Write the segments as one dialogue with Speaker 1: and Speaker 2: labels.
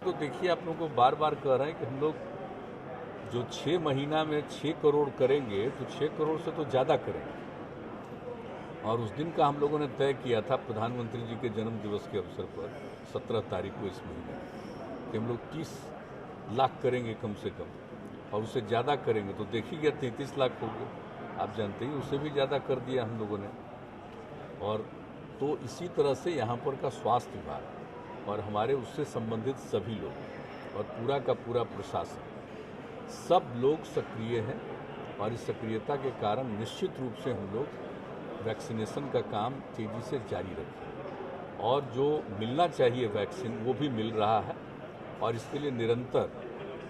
Speaker 1: तो देखिए, आप लोगों को बार बार कह रहे हैं कि हम लोग जो 6 महीना में 6 करोड़ करेंगे तो 6 करोड़ से तो ज़्यादा करेंगे। और उस दिन का हम लोगों ने तय किया था प्रधानमंत्री जी के जन्म दिवस के अवसर पर 17 तारीख को इस महीने कि हम लोग 30 लाख करेंगे कम से कम, और उससे ज़्यादा करेंगे तो देखिए 33 लाख हो गए। आप जानते ही उससे भी ज़्यादा कर दिया हम लोगों ने। और तो इसी तरह से यहाँ पर का स्वास्थ्य विभाग और हमारे उससे संबंधित सभी लोग और पूरा का पूरा प्रशासन, सब लोग सक्रिय हैं। और इस सक्रियता के कारण निश्चित रूप से हम लोग वैक्सीनेशन का काम तेज़ी से जारी रखें, और जो मिलना चाहिए वैक्सीन वो भी मिल रहा है। और इसके लिए निरंतर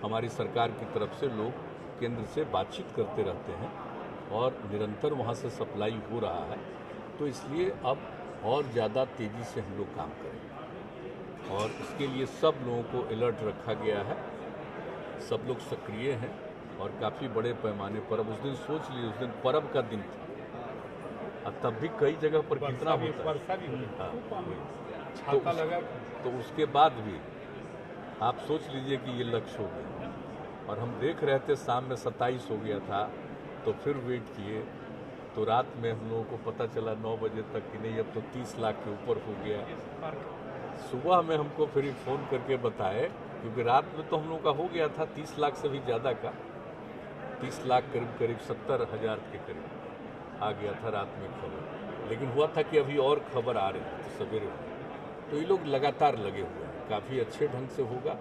Speaker 1: हमारी सरकार की तरफ से लोग केंद्र से बातचीत करते रहते हैं और निरंतर वहाँ से सप्लाई हो रहा है। तो इसलिए अब और ज़्यादा तेज़ी से हम लोग काम करेंगे, और इसके लिए सब लोगों को अलर्ट रखा गया है। सब लोग सक्रिय हैं और काफ़ी बड़े पैमाने पर, अब उस दिन सोच लीजिए, उस दिन पर्व का दिन था, अब तब भी कई जगह पर कितना होता है, छाता लगा, तो उसके बाद भी आप सोच लीजिए कि ये लक्ष्य हो गया। और हम देख रहे थे शाम में 27 हो गया था, तो फिर वेट किए, तो रात में हम लोगों को पता चला 9 बजे तक कि नहीं, अब तो 30 लाख के ऊपर हो गया। सुबह में हमको फिर फ़ोन करके बताए, क्योंकि रात में तो हम लोगों का हो गया था 30 लाख से भी ज़्यादा का, 30 लाख करीब 70,000 के करीब आ गया था रात में खबर। लेकिन हुआ था कि अभी और खबर आ रही थी सवेरे में। तो ये लोग लगातार लगे हुए हैं, काफ़ी अच्छे ढंग से होगा।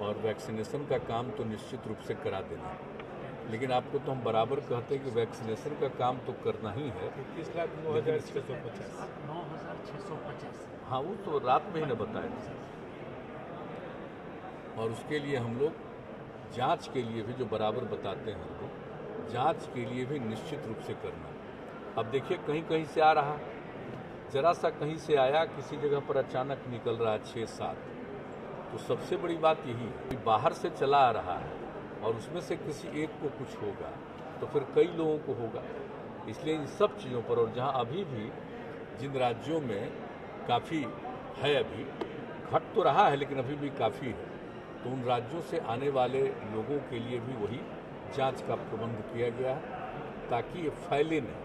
Speaker 1: और वैक्सीनेशन का काम तो निश्चित रूप से करा देना है। लेकिन आपको तो हम बराबर कहते हैं कि वैक्सीनेशन का काम तो करना ही है।
Speaker 2: 30,09,650
Speaker 1: हाँ, वो तो रात में ही न बताया था। और उसके लिए हम लोग जांच के लिए भी जो बराबर बताते हैं हमको, जांच के लिए भी निश्चित रूप से करना। अब देखिए, कहीं कहीं से आ रहा, जरा सा कहीं से आया, किसी जगह पर अचानक निकल रहा है 6-7। तो सबसे बड़ी बात यही है कि बाहर से चला आ रहा है और उसमें से किसी एक को कुछ होगा तो फिर कई लोगों को होगा। इसलिए इन सब चीज़ों पर, और जहाँ अभी भी जिन राज्यों में काफ़ी है, अभी घट तो रहा है लेकिन अभी भी काफ़ी है, तो उन राज्यों से आने वाले लोगों के लिए भी वही जांच का प्रबंध किया गया है ताकि ये फैले नहीं।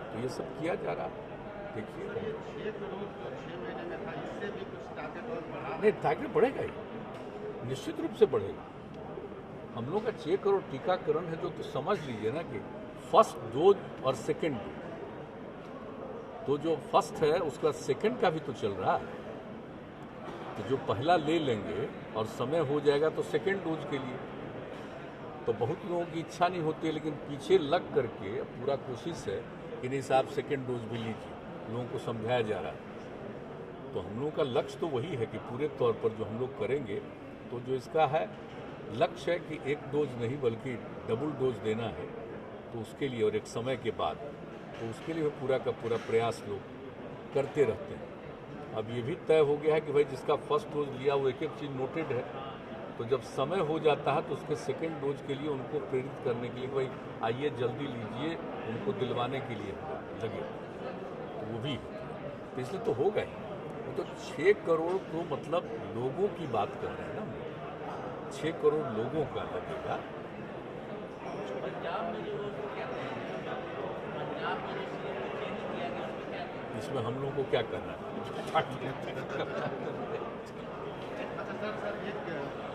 Speaker 1: तो ये सब किया जा रहा है। देखिए,
Speaker 2: 6 करोड़ 6 महीने में था, इससे भी कुछ टारगेट और बढ़ा?
Speaker 1: नहीं, टारगेट बढ़ेगा ही, निश्चित रूप से बढ़ेगा। हम लोग का 6 करोड़ टीकाकरण है, जो तो समझ लीजिए ना कि फर्स्ट डोज और सेकेंड डोज, तो जो फर्स्ट है उसका सेकेंड का भी तो चल रहा है। तो जो पहला ले लेंगे और समय हो जाएगा तो सेकेंड डोज के लिए, तो बहुत लोगों की इच्छा नहीं होती है, लेकिन पीछे लग करके पूरा कोशिश है कि नहीं साहब सेकेंड डोज भी लीजिए, लोगों को समझाया जा रहा है। तो हम लोगों का लक्ष्य तो वही है कि पूरे तौर पर जो हम लोग करेंगे, तो जो इसका है लक्ष्य है कि एक डोज नहीं बल्कि डबल डोज देना है। तो उसके लिए, और एक समय के बाद, तो उसके लिए पूरा का पूरा प्रयास लोग करते रहते हैं। अब ये भी तय हो गया है कि भाई जिसका फर्स्ट डोज लिया वो एक एक चीज़ नोटेड है, तो जब समय हो जाता है तो उसके सेकेंड डोज के लिए उनको प्रेरित करने के लिए भाई आइए जल्दी लीजिए, उनको दिलवाने के लिए लगे, तो वो भी है। तो इसलिए तो होगा ही। वो तो 6 करोड़ तो मतलब लोगों की बात कर रहे हैं ना, 6 करोड़ लोगों का लगेगा। इसमें हम लोगों को क्या करना है?
Speaker 2: अच्छा सर, एक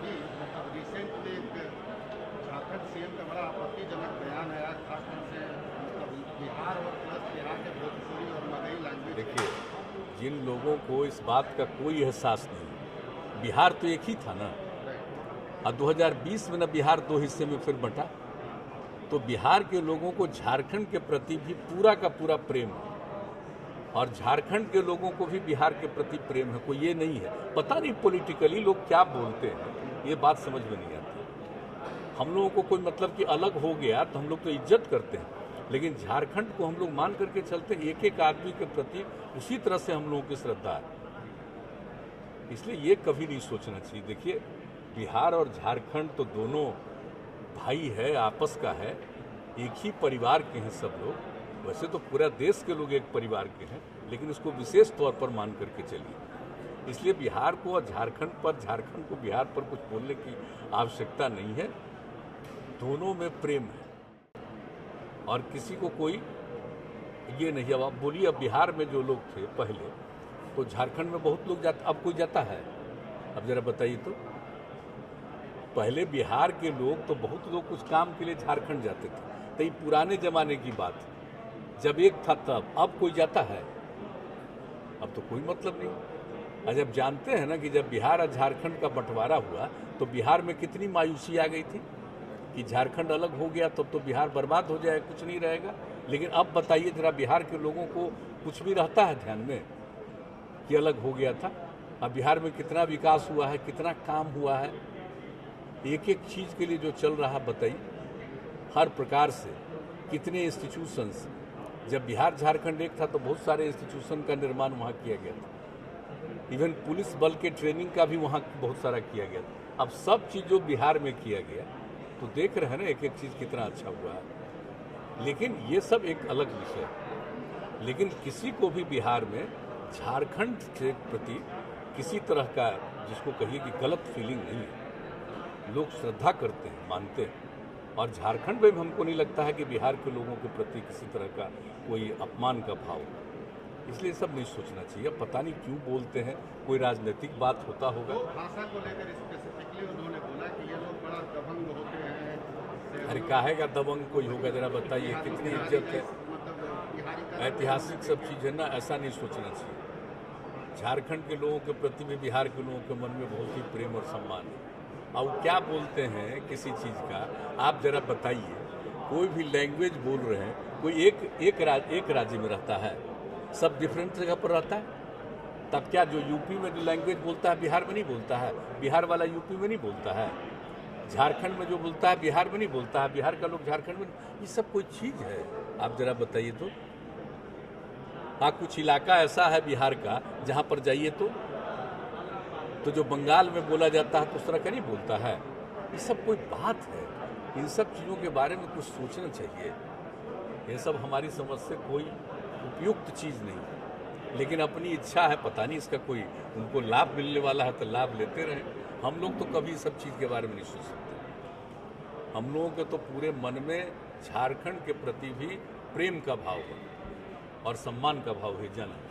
Speaker 2: भी मतलब रिसेंटली एक झारखंड सीएम का बड़ा आपत्तिजनक बयान आया, खासतौर से मतलब बिहार और प्लस बिहार के भोजपुरी और मगही लैंग्वेज।
Speaker 1: देखिए, जिन लोगों को इस बात का कोई एहसास नहीं, बिहार तो एक ही था ना, और 2020 में ना बिहार 2 हिस्से में फिर बंटा, तो बिहार के लोगों को झारखंड के प्रति भी पूरा का पूरा प्रेम है, और झारखंड के लोगों को भी बिहार के प्रति प्रेम है। कोई ये नहीं है, पता नहीं पॉलिटिकली लोग क्या बोलते हैं, ये बात समझ में नहीं आती। हम लोगों को कोई मतलब कि अलग हो गया तो हम लोग तो इज्जत करते हैं, लेकिन झारखंड को हम लोग मान करके चलते हैं, एक एक आदमी के प्रति उसी तरह से हम लोगों की श्रद्धा है। इसलिए ये कभी नहीं सोचना चाहिए। देखिए, बिहार और झारखंड तो दोनों भाई है, आपस का है, एक ही परिवार के हैं सब लोग। वैसे तो पूरा देश के लोग एक परिवार के हैं, लेकिन इसको विशेष तौर पर मान करके चलिए। इसलिए बिहार को और झारखंड को बिहार पर कुछ बोलने की आवश्यकता नहीं है। दोनों में प्रेम है और किसी को कोई ये नहीं। अब आप बोलिए, अब बिहार में जो लोग थे पहले, तो झारखंड में बहुत लोग जाते, अब कोई जाता है? अब जरा बताइए तो। पहले बिहार के लोग तो बहुत लोग कुछ काम के लिए झारखंड जाते थे, तो ये पुराने जमाने की बात है, जब एक था तब। अब कोई जाता है? अब तो कोई मतलब नहीं। और जब जानते हैं ना कि जब बिहार और झारखंड का बंटवारा हुआ तो बिहार में कितनी मायूसी आ गई थी कि झारखंड अलग हो गया तब तो बिहार बर्बाद हो जाएगा, कुछ नहीं रहेगा। लेकिन अब बताइए जरा, बिहार के लोगों को कुछ भी रहता है ध्यान में कि अलग हो गया था? अब बिहार में कितना विकास हुआ है, कितना काम हुआ है, एक एक चीज़ के लिए जो चल रहा है बताइए, हर प्रकार से कितने इंस्टीट्यूशंस। जब बिहार झारखंड एक था तो बहुत सारे इंस्टीट्यूशन का निर्माण वहाँ किया गया था। इवन पुलिस बल के ट्रेनिंग का भी वहाँ बहुत सारा किया गया था। अब सब चीज़ जो बिहार में किया गया तो देख रहे हैं ना एक एक चीज़ कितना अच्छा हुआ है। लेकिन ये सब एक अलग विषय है। लेकिन किसी को भी बिहार में झारखंड के प्रति किसी तरह का, जिसको कहिए कि गलत फीलिंग नहीं है। लोग श्रद्धा करते हैं, मानते हैं। और झारखंड में भी हमको नहीं लगता है कि बिहार के लोगों के प्रति किसी तरह का कोई अपमान का भाव। इसलिए सब नहीं सोचना चाहिए। पता नहीं क्यों बोलते हैं, कोई राजनीतिक बात होता होगा।
Speaker 2: तो भाषा को लेकर स्पेसिफिकली उन्होंने बोला कि ये लोग बड़ा दबंग होते हैं।
Speaker 1: अरे काहे का दबंग कोई होगा? जरा बताइए, कितनी इज्जत है, ऐतिहासिक सब चीज़ है ना। ऐसा नहीं सोचना चाहिए। झारखंड के लोगों के प्रति भी बिहार के लोगों के मन में बहुत ही प्रेम और सम्मान है। और क्या बोलते हैं किसी चीज़ का, आप जरा बताइए। कोई भी लैंग्वेज बोल रहे हैं, कोई एक राज्य में रहता है, सब डिफरेंट जगह पर रहता है। तब क्या जो यूपी में जो लैंग्वेज बोलता है बिहार में नहीं बोलता है? बिहार वाला यूपी में नहीं बोलता है? झारखंड में जो बोलता है बिहार में नहीं बोलता है? बिहार का लोग झारखंड में, ये सब कोई चीज़ है? आप जरा बताइए तो। हाँ, कुछ इलाका ऐसा है बिहार का जहाँ पर जाइए तो जो बंगाल में बोला जाता है तो उस तरह का नहीं बोलता है। ये सब कोई बात है? इन सब चीज़ों के बारे में कुछ सोचना चाहिए। ये सब हमारी समझ से कोई उपयुक्त चीज़ नहीं। लेकिन अपनी इच्छा है, पता नहीं इसका कोई उनको लाभ मिलने वाला है तो लाभ लेते रहें। हम लोग तो कभी सब चीज़ के बारे में नहीं सोच सकते। हम लोगों के तो पूरे मन में झारखंड के प्रति भी प्रेम का भाव है और सम्मान का भाव है, जन है।